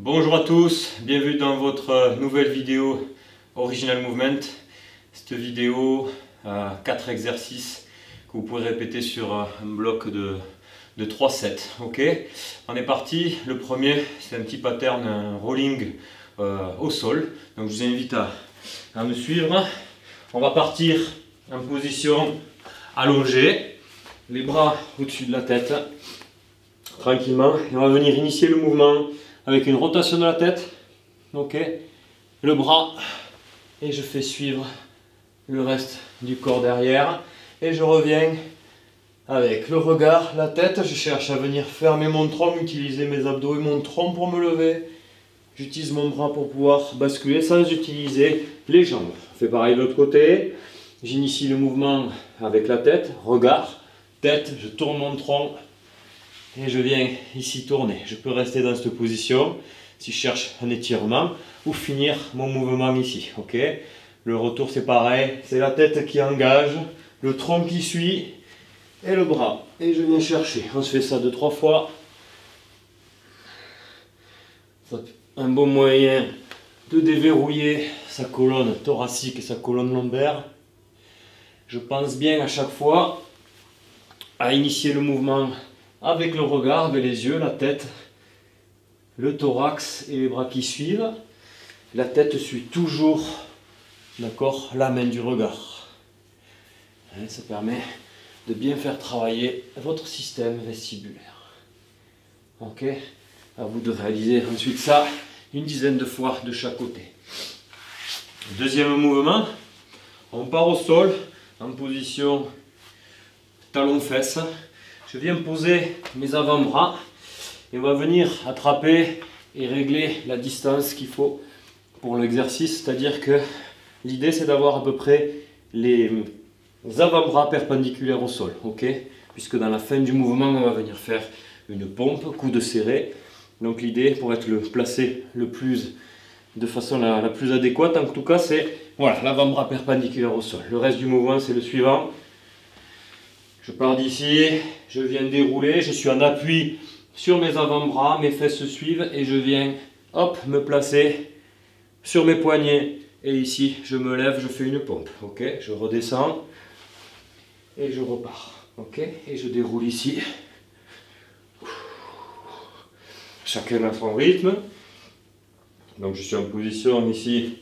Bonjour à tous, bienvenue dans votre nouvelle vidéo Original Movement. Cette vidéo a 4 exercices que vous pouvez répéter sur un bloc de 3 sets. Ok, on est parti. Le premier, c'est un petit pattern, un rolling au sol. Donc je vous invite à me suivre. On va partir en position allongée, les bras au-dessus de la tête, tranquillement. Et on va venir initier le mouvement avec une rotation de la tête, ok, le bras, et je fais suivre le reste du corps derrière, et je reviens avec le regard, la tête, je cherche à venir fermer mon tronc, utiliser mes abdos et mon tronc pour me lever, j'utilise mon bras pour pouvoir basculer sans utiliser les jambes. Je fais pareil de l'autre côté, j'initie le mouvement avec la tête, regard, tête, je tourne mon tronc, et je viens ici tourner. Je peux rester dans cette position si je cherche un étirement ou finir mon mouvement ici. Ok. Le retour c'est pareil, c'est la tête qui engage, le tronc qui suit et le bras. Et je viens chercher. On se fait ça 2-3 fois. C'est un bon moyen de déverrouiller sa colonne thoracique et sa colonne lombaire. Je pense bien à chaque fois à initier le mouvement avec le regard, avec les yeux, la tête, le thorax et les bras qui suivent. La tête suit toujours, d'accord, la main du regard. Ça permet de bien faire travailler votre système vestibulaire. Ok, à vous de réaliser ensuite ça une dizaine de fois de chaque côté. Deuxième mouvement, on part au sol en position talon-fesse. Je viens poser mes avant-bras et on va venir attraper et régler la distance qu'il faut pour l'exercice. C'est-à-dire que l'idée c'est d'avoir à peu près les avant-bras perpendiculaires au sol. Ok, puisque dans la fin du mouvement on va venir faire une pompe, coude serré. Donc l'idée pour être placé de façon la plus adéquate en tout cas c'est voilà, l'avant-bras perpendiculaire au sol. Le reste du mouvement c'est le suivant. Je pars d'ici, je viens dérouler, je suis en appui sur mes avant-bras, mes fesses suivent et je viens hop, me placer sur mes poignets. Et ici, je me lève, je fais une pompe. Ok, je redescends et je repars. Ok, et je déroule ici. Chacun à son rythme. Donc je suis en position ici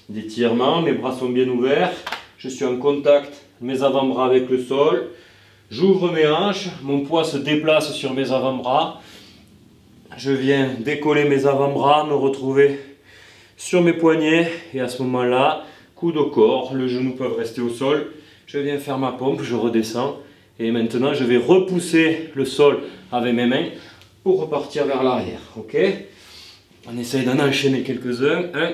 d'étirement, mes bras sont bien ouverts. Je suis en contact, mes avant-bras avec le sol. J'ouvre mes hanches, mon poids se déplace sur mes avant-bras. Je viens décoller mes avant-bras, me retrouver sur mes poignets. Et à ce moment-là, coude au corps, les genoux peuvent rester au sol. Je viens faire ma pompe, je redescends. Et maintenant, je vais repousser le sol avec mes mains pour repartir vers l'arrière. Ok? On essaye d'en enchaîner quelques-uns. 1.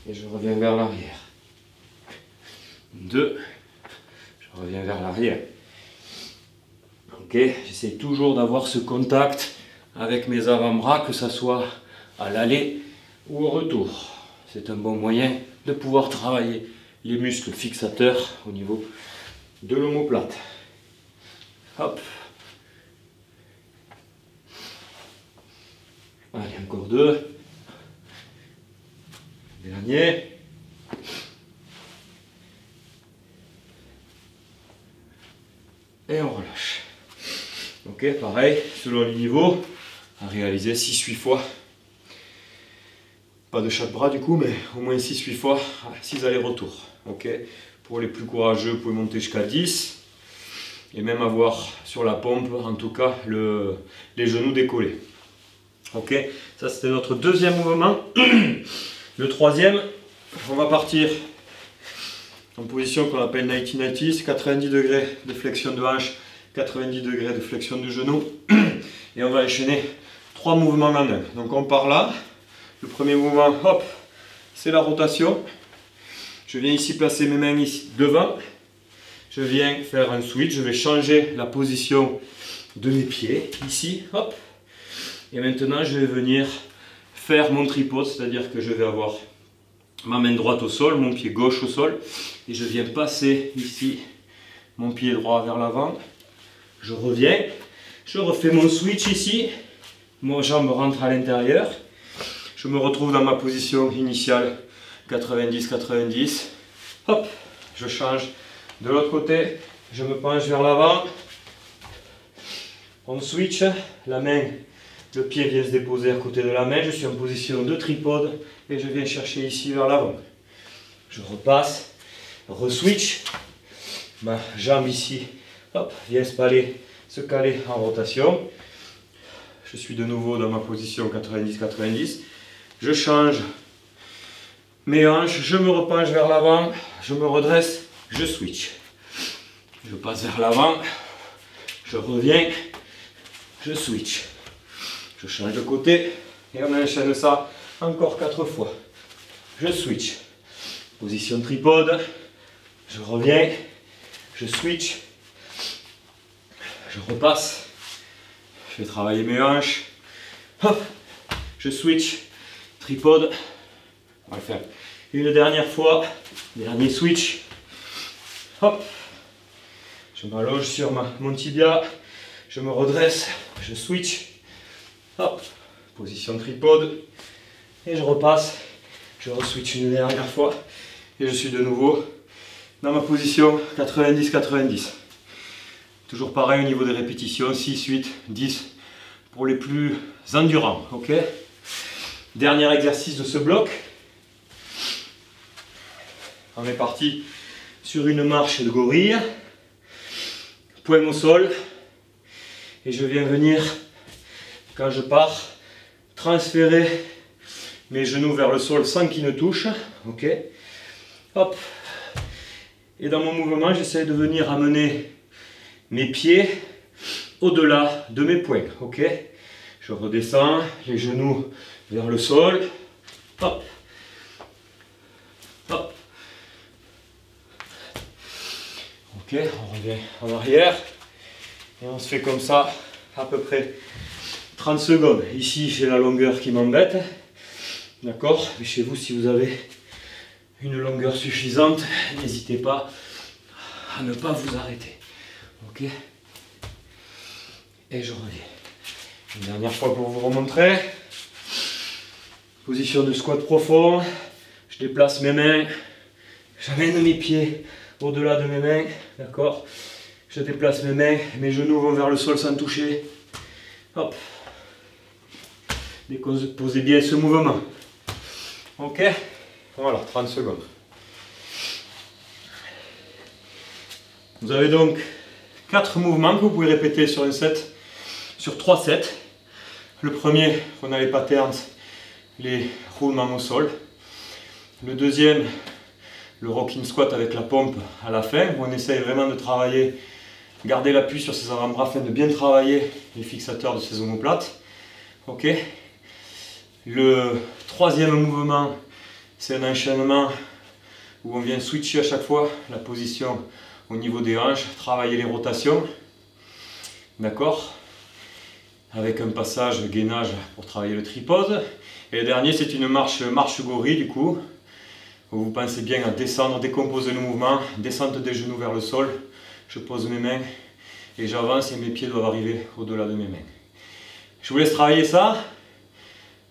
Et je reviens vers l'arrière. 2. Je reviens vers l'arrière. Ok, j'essaie toujours d'avoir ce contact avec mes avant-bras, que ce soit à l'aller ou au retour. C'est un bon moyen de pouvoir travailler les muscles fixateurs au niveau de l'omoplate. Hop. Allez, encore 2. Dernier. Et on relâche. Ok, pareil, selon les niveaux, à réaliser 6-8 fois. Pas de chaque bras du coup, mais au moins 6-8 fois, 6 allers-retours. Ok, pour les plus courageux, vous pouvez monter jusqu'à 10. Et même avoir sur la pompe, en tout cas, les genoux décollés. Ok, ça c'était notre deuxième mouvement. Le troisième, on va partir en position qu'on appelle 90-90, 90 degrés de flexion de hanche, 90 degrés de flexion de genou. Et on va enchaîner 3 mouvements en un. Donc on part là. Le premier mouvement, hop, c'est la rotation. Je viens ici placer mes mains ici devant. Je viens faire un switch. Je vais changer la position de mes pieds ici, hop. Et maintenant je vais venir faire mon tripode, c'est-à-dire que je vais avoir ma main droite au sol, mon pied gauche au sol, et je viens passer ici mon pied droit vers l'avant. Je reviens, je refais mon switch ici, Mon jambe rentre à l'intérieur. Je me retrouve dans ma position initiale 90-90. Hop, je change de l'autre côté. Je me penche vers l'avant. On switch. La main, le pied vient se déposer à côté de la main. Je suis en position de tripode et je viens chercher ici vers l'avant. Je repasse, re-switch. Ma jambe ici, hop, vient se caler en rotation. Je suis de nouveau dans ma position 90-90. Je change mes hanches, je me repenche vers l'avant, je me redresse, je switch. Je passe vers l'avant, je reviens, je switch. Je change de côté et on enchaîne ça encore 4 fois. Je switch. Position tripode, je reviens, je switch, je repasse, je vais travailler mes hanches, hop, je switch, tripode, on va le faire une dernière fois, dernier switch, hop, je m'allonge sur mon tibia, je me redresse, je switch, hop, position tripode, et je repasse, je re-switch une dernière fois, et je suis de nouveau dans ma position 90-90. Toujours pareil au niveau des répétitions, 6, 8, 10 pour les plus endurants. Ok. Dernier exercice de ce bloc. On est parti sur une marche de gorille. Poing au sol. Et je viens venir, quand je pars, transférer mes genoux vers le sol sans qu'ils ne touchent. Ok. Hop. Et dans mon mouvement, j'essaie de venir amener mes pieds au-delà de mes poings. Ok. Je redescends, les genoux vers le sol. Hop. Hop. Ok, on revient en arrière. Et on se fait comme ça à peu près 30 secondes. Ici, j'ai la longueur qui m'embête. D'accord. Mais chez vous, si vous avez une longueur suffisante, n'hésitez pas à ne pas vous arrêter. Ok. Et je reviens. Une dernière fois pour vous remontrer. Position de squat profond. Je déplace mes mains. J'amène mes pieds au-delà de mes mains. D'accord. Je déplace mes mains. Mes genoux vont vers le sol sans toucher. Hop. Déposez bien ce mouvement. Ok. Voilà, 30 secondes. Vous avez donc 4 mouvements que vous pouvez répéter sur un set, sur 3 sets. Le premier, on a les patterns, les roulements au sol. Le deuxième, le rocking squat avec la pompe à la fin, où on essaye vraiment de travailler, garder l'appui sur ses avant-bras afin de bien travailler les fixateurs de ses omoplates. Ok. Le troisième mouvement, c'est un enchaînement où on vient switcher à chaque fois la position au niveau des hanches, travailler les rotations. D'accord. Avec un passage gainage pour travailler le tripode. Et le dernier, c'est une marche gorille du coup, où vous pensez bien à descendre, décomposer le mouvement, descente des genoux vers le sol. Je pose mes mains et j'avance et mes pieds doivent arriver au-delà de mes mains. Je vous laisse travailler ça.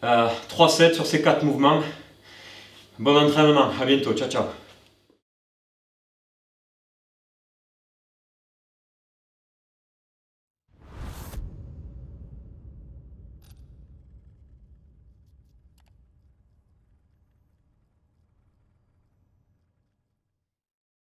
3 sets sur ces 4 mouvements. Bon entraînement, à bientôt, ciao ciao.